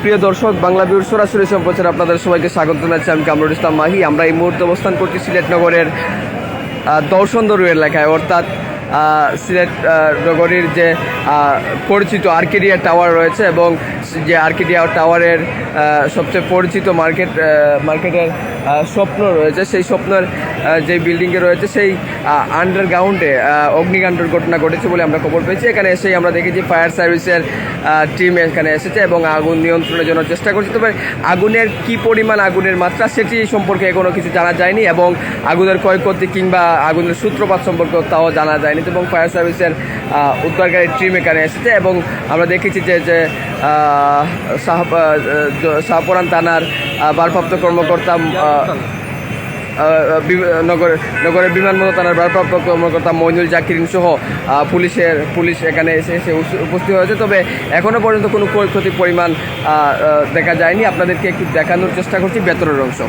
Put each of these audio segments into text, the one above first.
প্রিয় দর্শক, বাংলা ভিউর সরাসরি সম্প্রচারে আপনাদের সবাইকে স্বাগত জানাচ্ছি। আমি কামরুল ইসলাম মাহি। আমরা এই মুহূর্তে অবস্থান করছি সিলেট নগরের দর্শনদরু এলাকায়, অর্থাৎ সিলেট নগরীর যে পরিচিত আর্কেডিয়া টাওয়ার রয়েছে এবং যে আর্কেডিয়া টাওয়ারের সবচেয়ে পরিচিত মার্কেটের স্বপ্ন রয়েছে, সেই স্বপ্নের যে বিল্ডিংয়ে রয়েছে সেই আন্ডারগ্রাউন্ডে অগ্নিকাণ্ডের ঘটনা ঘটেছে বলে আমরা খবর পেয়েছি। এখানে এসেই আমরা দেখেছি ফায়ার সার্ভিসের টিম এখানে এসেছে এবং আগুন নিয়ন্ত্রণের জন্য চেষ্টা করছে। তবে আগুনের কি পরিমাণ আগুনের মাত্রা সেটি সম্পর্কে এখনও কিছু জানা যায়নি এবং আগুনের ক্ষয়ক্ষতি কিংবা আগুনের সূত্রপাত সম্পর্কে তাও জানা যায়নি। এবং ফায়ার সার্ভিসের উদ্ধারকারী টিম এখানে এসেছে এবং আমরা দেখেছি যে শাহপুরান থানার ভারপ্রাপ্ত কর্মকর্তা, নগরের বিমানবন্দর থানার ভারপ্রাপ্ত কর্মকর্তা মইনুল জাকিরিন সহ পুলিশ এখানে এসে উপস্থিত হয়েছে। তবে এখনও পর্যন্ত কোনো ক্ষয়ক্ষতির পরিমাণ দেখা যায়নি। আপনাদেরকে একটু দেখানোর চেষ্টা করছি ভেতরের অংশ।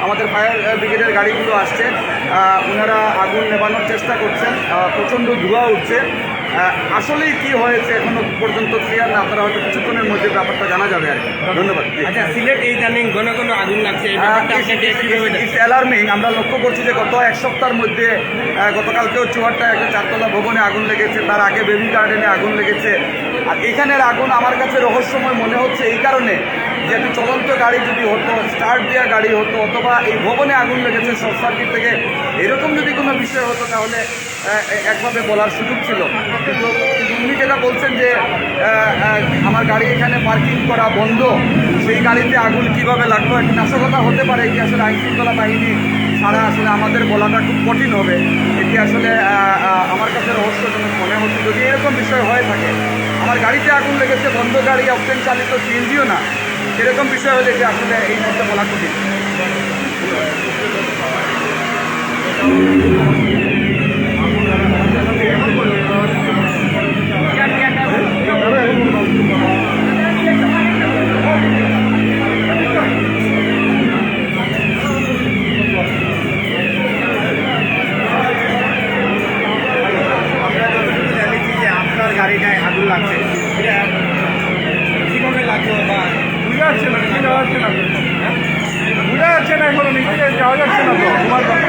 আমাদের ফায়ার ব্রিগেডের গাড়িগুলো আসছে, ওনারা আগুন নেভানোর চেষ্টা করছেন। প্রচণ্ড ধোঁয়া উঠছে। আসলেই কি হয়েছে এখনো পর্যন্ত ক্লিয়ার না, আপনারা হয়তো কিছুক্ষণের মধ্যে ব্যাপারটা জানা যাবে আর কি। ধন্যবাদ। আচ্ছা, সিলেট এই জানেন ঘন ঘন আগুন লাগছে, ইটস অ্যালার্মিং। আমরা লক্ষ্য করছি যে গত এক সপ্তাহের মধ্যে গতকালকেও চুয়ারটায় একটা চারতলা ভবনে আগুন লেগেছে, তার আগে বেবি গার্ডেনে আগুন লেগেছে। আর এখানের আগুন আমার কাছে রহস্যময় মনে হচ্ছে এই কারণে যে একটি চলন্ত গাড়ি যদি হতো, স্টার্ট দেওয়া গাড়ি হতো, অথবা এই ভবনে আগুন লেগেছে শর্ট সার্কিট থেকে, এরকম যদি কোনো বিষয় হতো তাহলে একভাবে বলার সুযোগ ছিল। কিন্তু উনি যেটা বলছেন যে আমার গাড়ি এখানে পার্কিং করা বন্ধ, সেই গাড়িতে আগুন কিভাবে লাগলো, একটি নাশকতা হতে পারে। এটি আসলে আইনশৃঙ্খলা বাহিনী ছাড়া আসলে আমাদের বলাটা খুব কঠিন হবে। এটি আসলে আমার কাছে রহস্যজনক মনে হচ্ছে। যদি এরকম বিষয় হয়ে থাকে, আমার গাড়িতে আগুন লেগেছে, বন্ধ গাড়ি, অপশন চালিত, সিএনজিও না, সেরকম বিষয় হলে যে আসলে এই মুহূর্তে বলা কঠিন। গাড়িটায় আগুন লাগছে, কিভাবে লাগলো বা বুঝা যাচ্ছে না, বুঝা যাচ্ছে না, এখনো নিচে যাওয়া যাচ্ছে না তো তোমার কথা।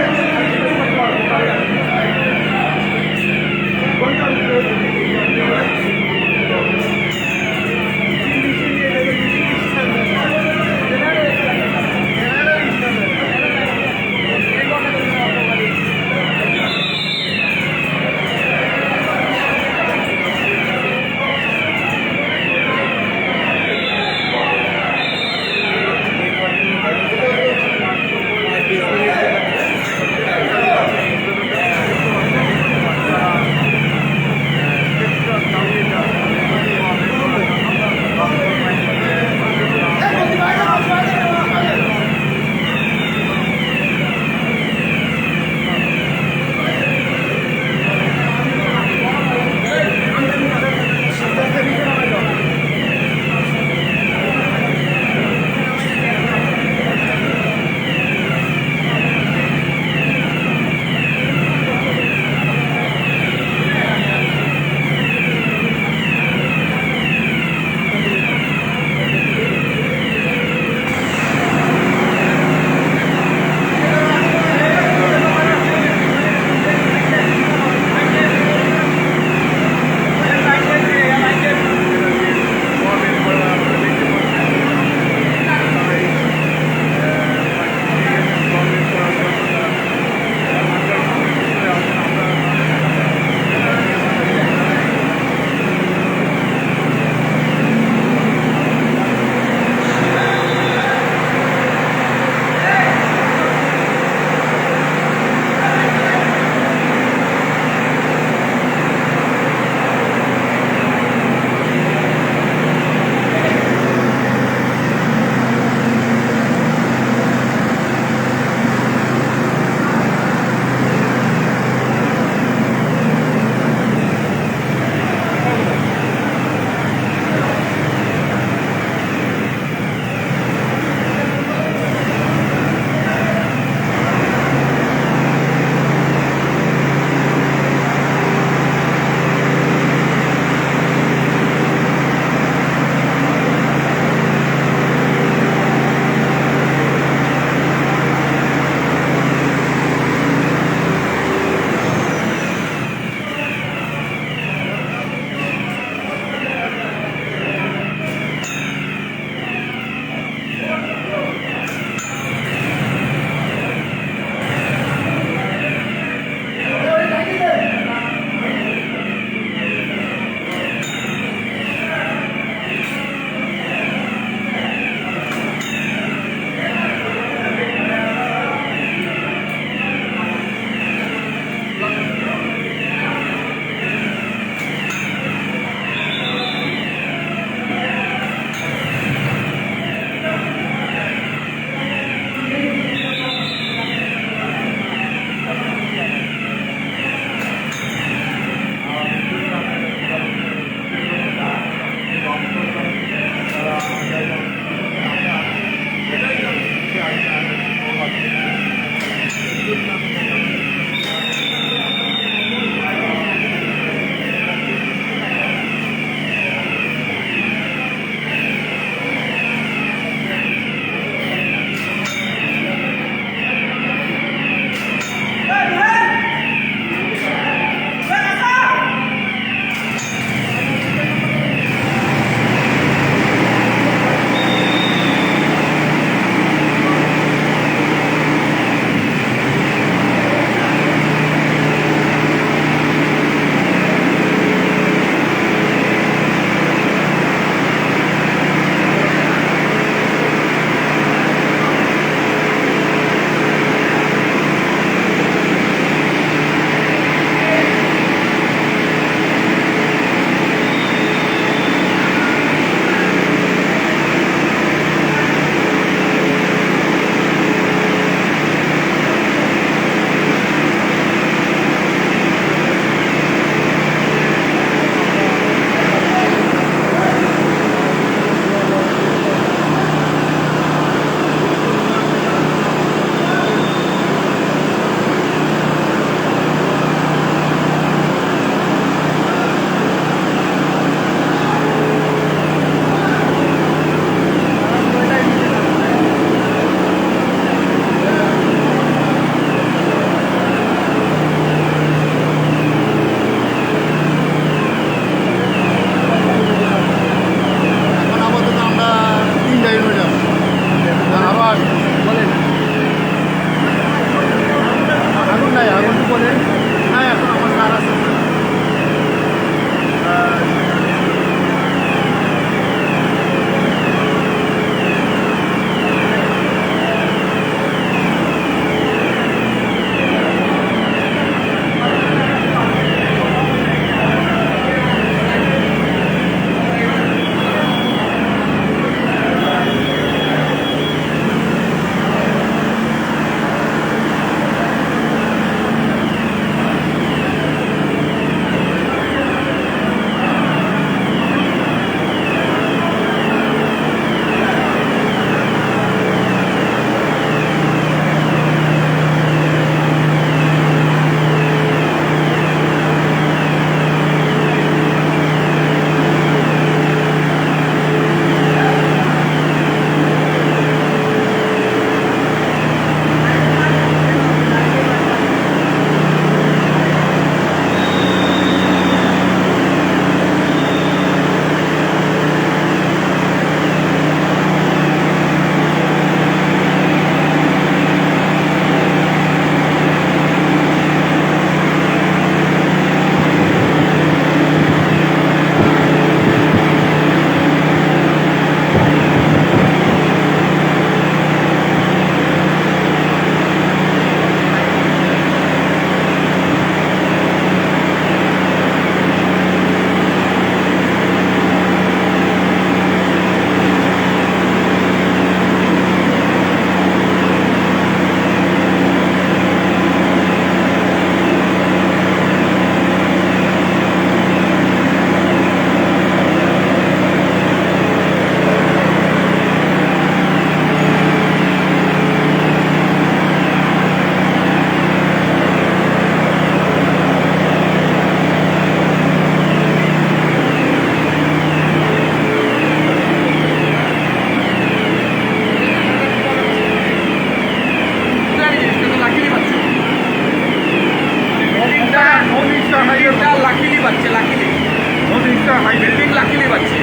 আছে।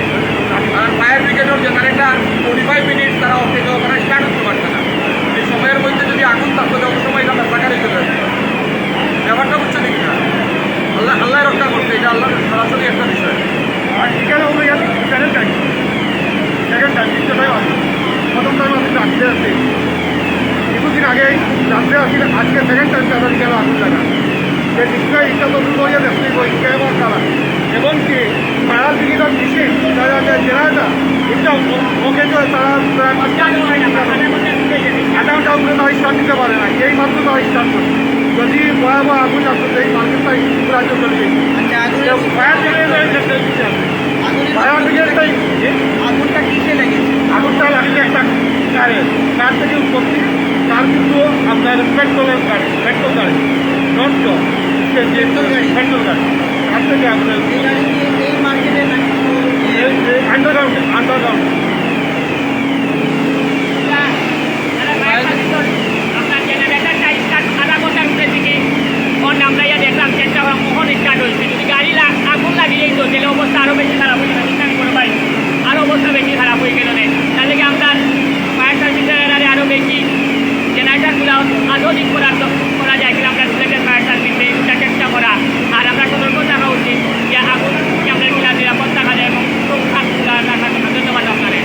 আর ফায়ার ব্রিগেডের জেনারেটার 45 মিনিট তারা অফ থেকে ওখানে স্টার্ট করতে পারছে না। এই সময়ের মধ্যে যদি আগুন থাকতো যত সময় এটা রাস্তাঘাটে চলে যাবে। ব্যাপারটা বুঝছে নাকি না? আল্লাহ রক্ষা করছে, এটা আল্লাহ সরাসরি একটা বিষয়। আর এখানে হলো সেকেন্ড টাইম দ্বিতীয় টাইম আছে। প্রথম টাইম আমি রাত্রে আসছি, কিছুদিন আগে রাত্রে আসি, আজকে সেকেন্ড টাইম তাদের কেন আগুন লাগা যে নিশ্চয়ই ইচ্ছা তো দূর হয়ে দেখতে এবং তারা এমনকি ফায়ার ব্রিগেডের মিশিং যারা জেনারেটা এটা ওকে তো তারা আধা ঘন্টা উপরে তারা স্টার্ট দিতে পারে না, এই মাত্র তারা স্টার্ট করে। যদি ভয়াবহ আগুন আসতো এই মার্কেটটাই রাজ্য চলবে। ফায়ার ব্রিগেডটাই আগুনটা কিসে লেগেছে? আগুনটা লাগলে একটা কার থেকে উৎপত্তি, কার কিন্তু আপনার পেট্রোলের গাড়ি, পেট্রোল গাড়ি নষ্ট পেট্রোল গাড়ি, কার থেকে আপনার এই মার্কেটে আন্ডারগ্রাউন্ড আপনার জেনারেটারটা স্টার্ট আধা ঘন্টার উপরে থেকে আমরা ইয়া দেখলাম চেষ্টা করা কখন স্টার্ট হয়েছে। যদি গাড়ি আগুন লাগিয়েই তো তাহলে অবস্থা আরও বেশি খারাপ হয়ে গেল, আমি কোনো পাই আরও অবস্থা বেশি খারাপ হয়ে গেল না। তার থেকে আপনার ফায়ার সার্ভিসের আরও বেশি জেনারেটারগুলো আধুনিক করা যায় কিনা আমরা সিলেটের ফায়ার সার্ভিসে এটা চেষ্টা করা। আর আমরা সতর্ক থাকা উচিত যে আগুন আমরা কিনা নিরাপদ থাকা যায় এবং রাখার জন্য ধন্যবাদ আপনাদের।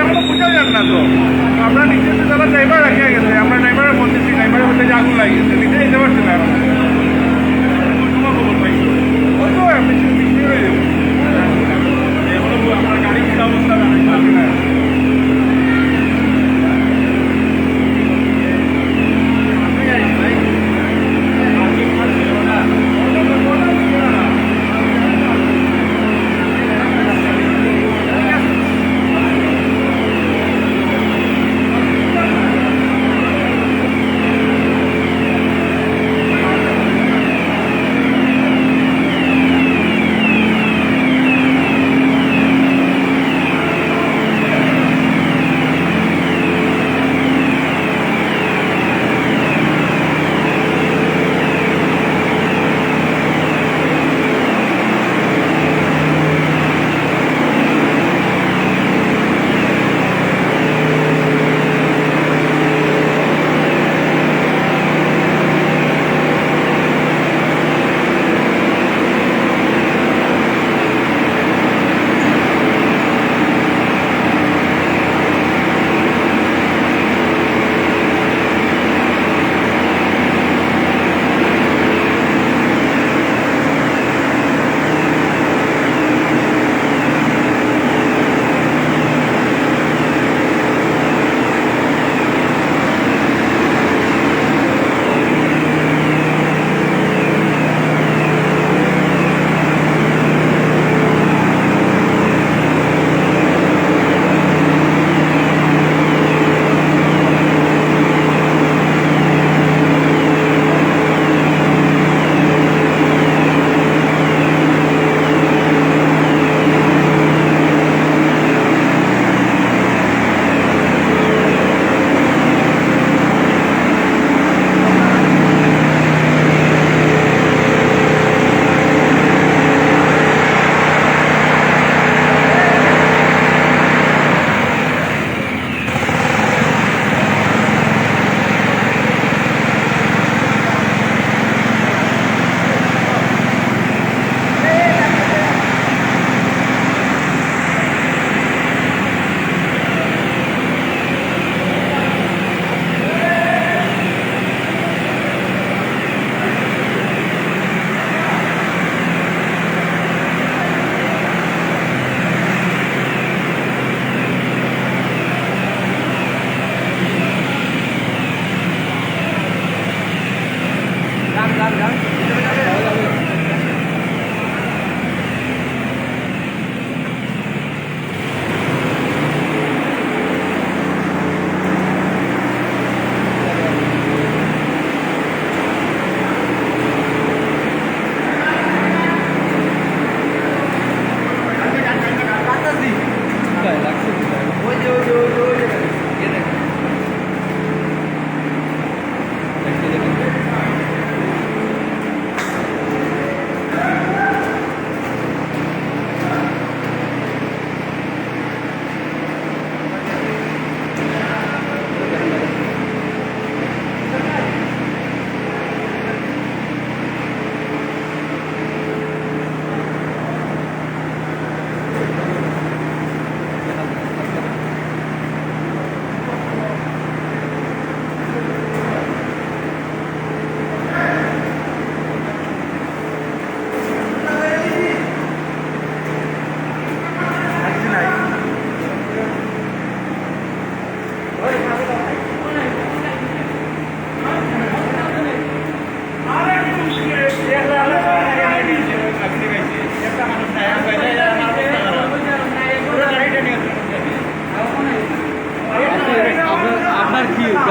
এখনো বোঝা যান না তো। আমরা নিজের যারা ড্রাইভার রাখিয়া গেছে, আমরা ড্রাইভারের মধ্যে ড্রাইভারের মধ্যে যে আগুন লাগিয়েছে নিজে যেতে পারছি না এখন। তোমার খবর পাই হয়তো বৃষ্টি হয়ে যাবে এখনো আমার গাড়ি কি অবস্থা জানি না।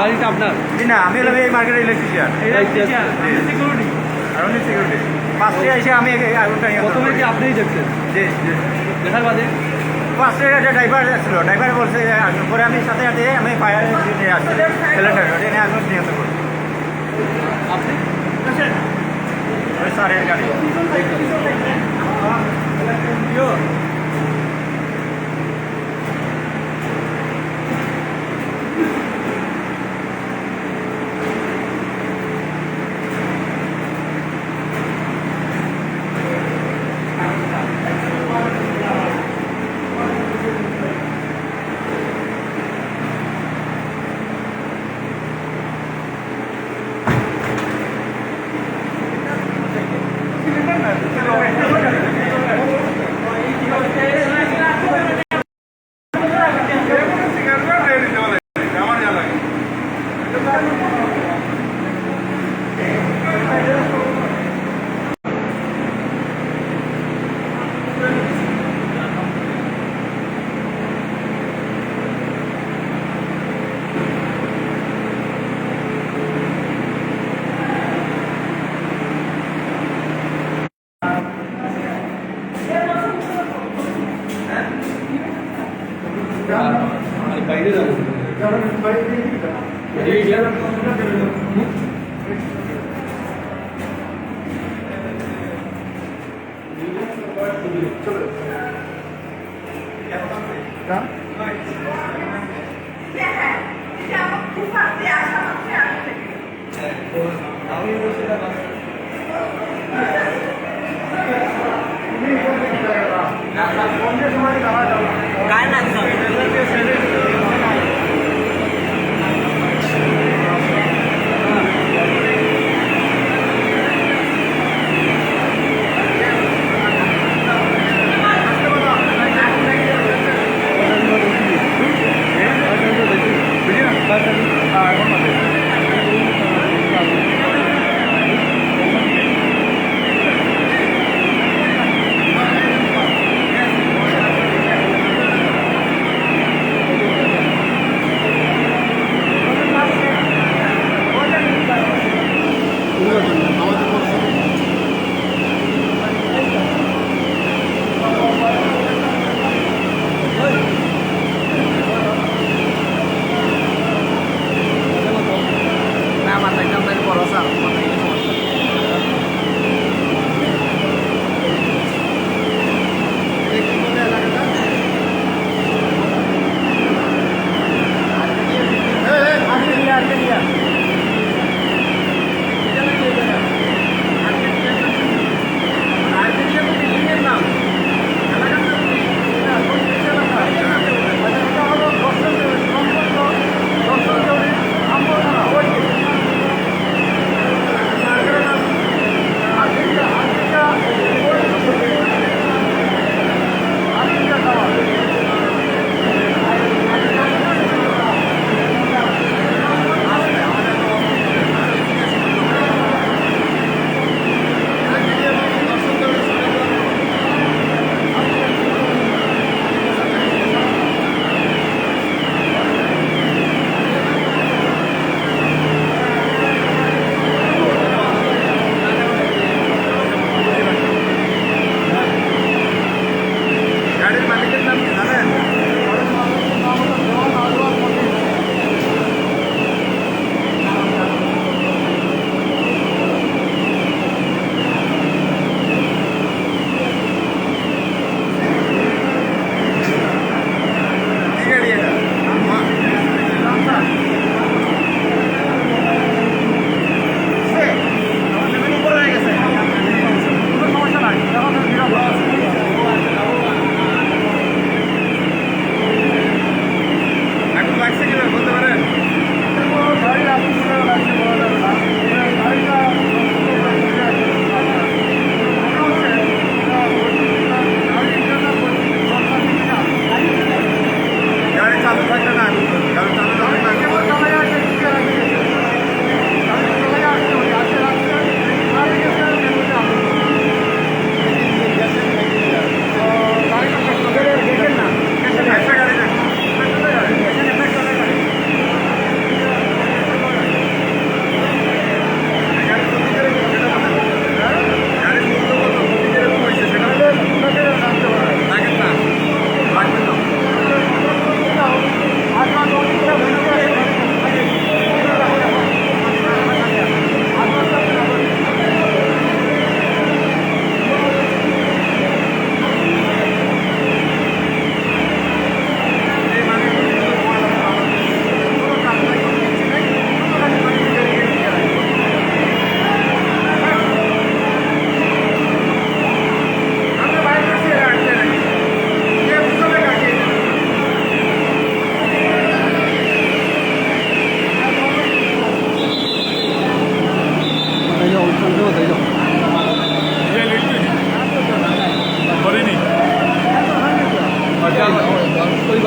গাড়িটা আপনার? জি না, আমি হলাম এই মার্কেটের ইলেকট্রিশিয়ান সিকিউরিটি। আর উনি সিকিউরিটি। ফার্স্টে এসে আমি এই আগুনটা প্রথমে কি আপনিই দেখছেন? জি জি। দেখার বাদে ফার্স্টে একটা ড্রাইভার ছিল, ড্রাইভার বলছে যে আগুন, পরে আমি সাথে সাথে আমি ফায়ার নিয়ে আসছি, সিলিন্ডার নিয়ে আগুন নিয়ন্ত্রণ করছি। আপনি ওই স্যারের গাড়ি। বাইরে যাবো। काय नाही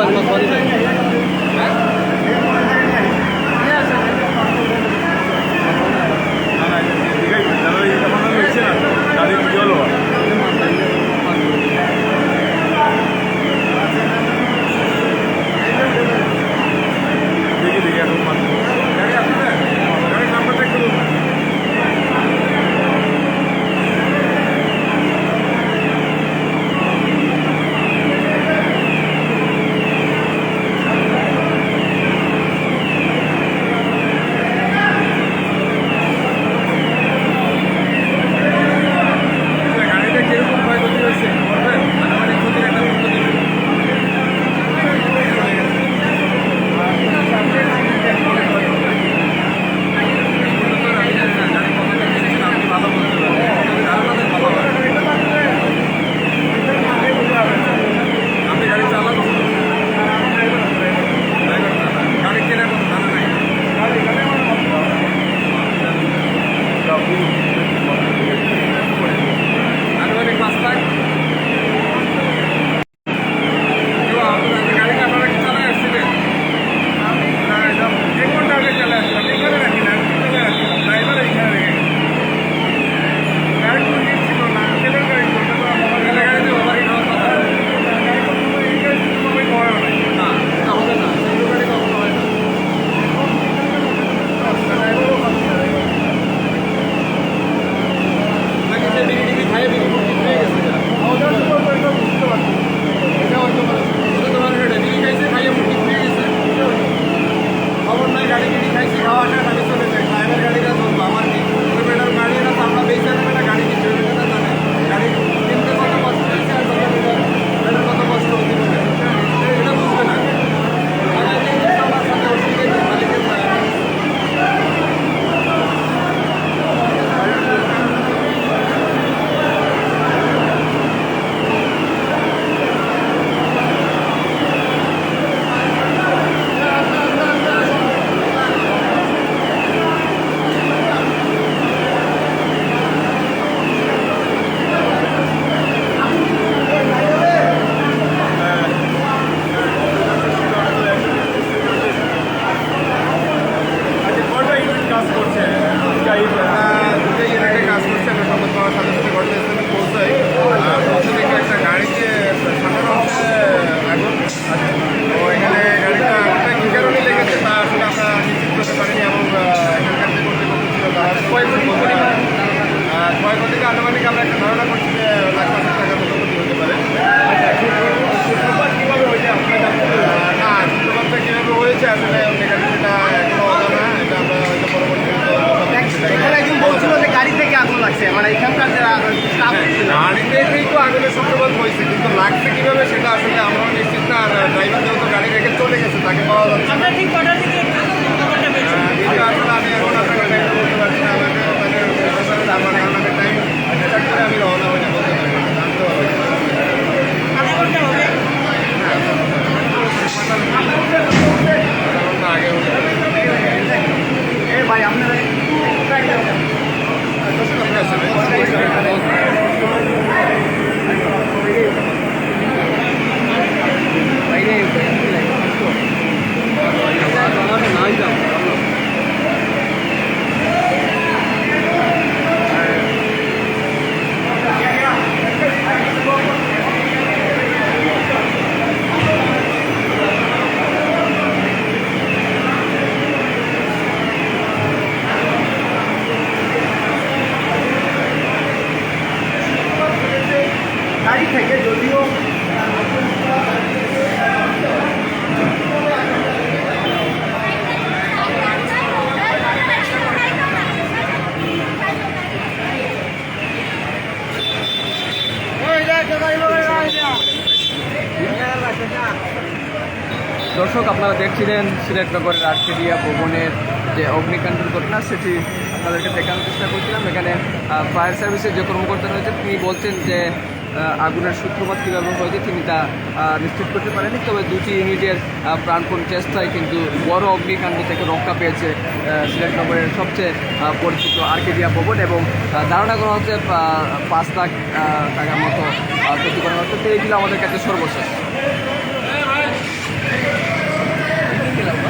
আল্লাহ বাড়ি নাই ক্ষয়ক্ষতিকে আনুমানিক আমরা একটা ধারণা করছি যে লাখ 50 টাকার মতো ক্ষতি হতে পারে। কীভাবে হয়েছে আপনার না সূত্রপাতটা কীভাবে হয়েছে আসলে সেখানে সেটা এখনো অজানা, এটা আমরা হয়তো পরবর্তী একজন বলছিল যে গাড়ি থেকে আগুন লাগছে, মানে এখানকার যারা গাড়ি থেকেই তো আগুনের সূত্রপাত হয়েছে, কিন্তু লাগছে কীভাবে সেটা আসলে আমরাও নিশ্চিত না। আর ড্রাইভার যেহেতু গাড়ি রেখে চলে গেছে তাকে পাওয়া যাচ্ছে না। ঠিক কটার দিকে কিন্তু আসলে আমি এখন আপনাকে টাইম বলতে পারছি না, আমাকে আমার আমাকে টাইম চেক করে আমি রওনা হয়ে বলতে পারবো না, জানতে হবে আধা ঘন্টা হবে। আগে ভাই আপনারা ঠিক আছে নাই যাও গাড়ি থেকে যদিও দর্শক, আপনারা দেখছিলেন সিলেট নগরের আটকেরিয়া ভবনের যে অগ্নিকাণ্ডের ঘটনা, সেটি আপনাদেরকে দেখানোর চেষ্টা করছিলাম। এখানে ফায়ার সার্ভিসের যে কর্মকর্তা রয়েছে তিনি বলছেন যে আগুনের সূত্রপাত কীভাবে হয়েছে তিনি তা নিশ্চিত করতে পারেনি, তবে দুটি ইউনিটের প্রাণপণ চেষ্টায় কিন্তু বড় অগ্নিকাণ্ড থেকে রক্ষা পেয়েছে সিলেট নগরের সবচেয়ে পরিচিত আর্কেডিয়া ভবন, এবং ধারণা করা হচ্ছে 5 লাখ টাকার মতো ক্ষতি করা হচ্ছে। তো এইগুলো আমাদের কাছে সর্বশেষ। Tinggal apa?